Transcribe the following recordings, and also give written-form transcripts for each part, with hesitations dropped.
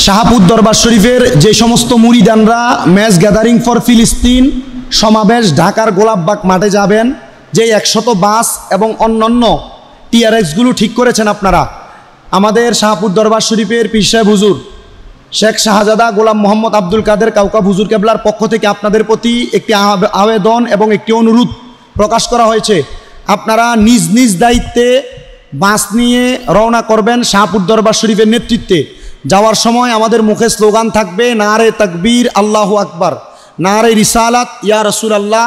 শাহপুর দরবার শরীফের যে সমস্ত মুরিদানরা ম্যাচ গ্যাদারিং ফর ফিলিস্তিন সমাবেশ ঢাকার গোলাপবাগ মাঠে যাবেন, যে 100 বাস এবং অন্যান্য টিআরএক্সগুলো ঠিক করেছেন আপনারা, আমাদের শাহপুর দরবার শরীফের পীর সাহেব হুজুর শেখ শাহজাদা গোলাম মোহাম্মদ আব্দুল কাদের কাউকাব হুজুর কেবলার পক্ষ থেকে আপনাদের প্রতি একটি আবেদন এবং একটি অনুরোধ প্রকাশ করা হয়েছে। আপনারা নিজ নিজ দায়িত্বে বাস নিয়ে রওনা করবেন শাহপুর দরবার শরীফের নেতৃত্বে। যাওয়ার সময় আমাদের মুখে স্লোগান থাকবে, নারে তাকবীর আল্লাহু আকবার, নারে রিসালাত ইয়া রাসূলুল্লাহ,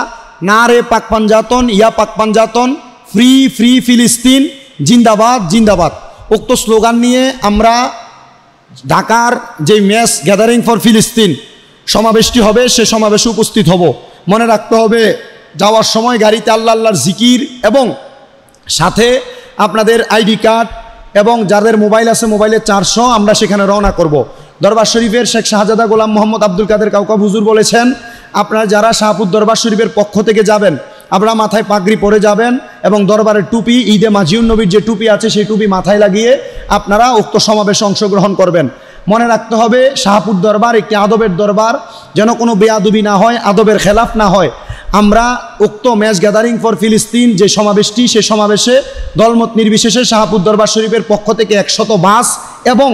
নারে পাক পাঞ্জাতন ইয়া পাক পাঞ্জাতন, ফ্রি ফ্রি ফিলিস্তিন, জিন্দাবাদ জিন্দাবাদ। উক্ত স্লোগান নিয়ে আমরা ঢাকার যে ম্যাচ গ্যাদারিং ফর ফিলিস্তিন সমাবেশটি হবে সে সমাবেশে উপস্থিত হব। মনে রাখতে হবে যাওয়ার সময় গাড়িতে আল্লাহ আল্লাহর জিকির এবং সাথে আপনাদের আইডি কার্ড এবং যাদের মোবাইল আছে মোবাইলের চার্জ সহ আমরা সেখানে রওনা করব। দরবার শরীফের শেখ শাহজাদা গোলাম মোহাম্মদ আব্দুল কাদের কাউকাব হুজুর বলেছেন, আপনারা যারা শাহপুর দরবার শরীফের পক্ষ থেকে যাবেন আপনারা মাথায় পাগড়ি পরে যাবেন এবং দরবারের টুপি, ঈদে মাজিউন নবীর যে টুপি আছে সেই টুপি মাথায় লাগিয়ে আপনারা উক্ত সমাবেশে অংশগ্রহণ করবেন। মনে রাখতে হবে শাহপুর দরবার একটি আদবের দরবার, যেন কোনো বেয়াদবি না হয়, আদবের খেলাফ না হয়। আমরা উক্ত ম্যাচ গ্যাদারিং ফর ফিলিস্তিন যে সমাবেশটি সে সমাবেশে দলমত নির্বিশেষে শাহপুর দরবার শরীফের পক্ষ থেকে 100 বাস এবং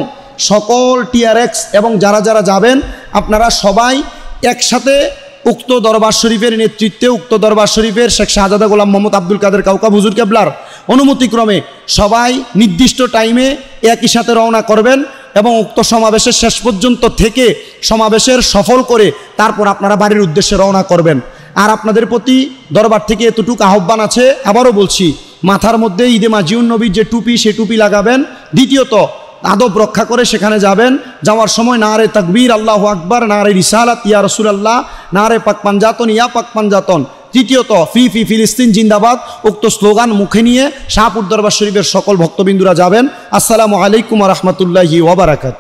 সকল টিআরএক্স এবং যারা যারা যাবেন আপনারা সবাই একসাথে উক্ত দরবার শরীফের নেতৃত্বে উক্ত দরবার শরীফের শেখ শাহজাদা গোলাম মোহাম্মদ আব্দুল কাদের কাউকাব হুজুর কেবলার অনুমতিক্রমে সবাই নির্দিষ্ট টাইমে একই সাথে রওনা করবেন এবং উক্ত সমাবেশের শেষ পর্যন্ত থেকে সমাবেশের সফল করে তারপর আপনারা বাড়ির উদ্দেশ্যে রওনা করবেন। আর আপনাদের প্রতি দরবার থেকে এতটুকু আহ্বান আছে, আবারও বলছি, মাথার মধ্যে ঈদে মাজিউন নবীর যে টুপি সে টুপি লাগাবেন। দ্বিতীয়ত আদব রক্ষা করে সেখানে যাবেন। যাওয়ার সময় নারে তাকবীর আল্লাহু আকবার, নারে রিসালাত ইয়া রাসূলুল্লাহ, নারে পাক পাঞ্জাতন ইয়া পাক পাঞ্জাতন। তৃতীয়ত ফ্রি ফ্রি ফিলিস্তিন জিন্দাবাদ উক্ত স্লোগান মুখে নিয়ে শাহপুর দরবার শরীফের সকল ভক্তবিন্দুরা যাবেন। আসসালামু আলাইকুম ওয়া রাহমাতুল্লাহি ওয়া বারাকাতুহু।